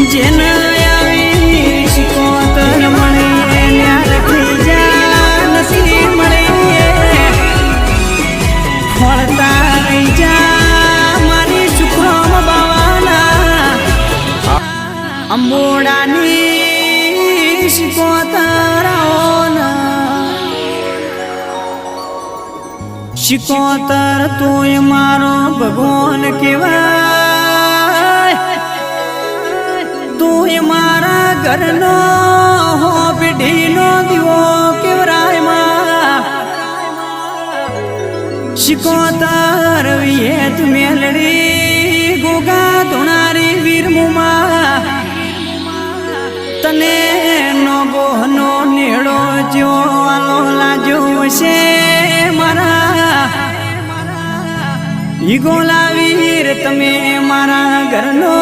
જેન આવી શિકોતર મળે ન્યાર થઈ જા નથી મળે ખોળતા રહી જા મારી શુક્રમ બાવાના અંબોડાની શિકોતર શિકોતર તોય મારો ભગવાન કેવાય તું મારા ઘરનો હો પેઢીનો દીવો કેવરાય માં શિકોતર વિયેત મેલડી ગોગા ધોણારી વીરમુમાં તને નો બોહનો નેડો જો આલો લાજો છે મારા ઈ ગોલા વીર તમે મારા ઘરનો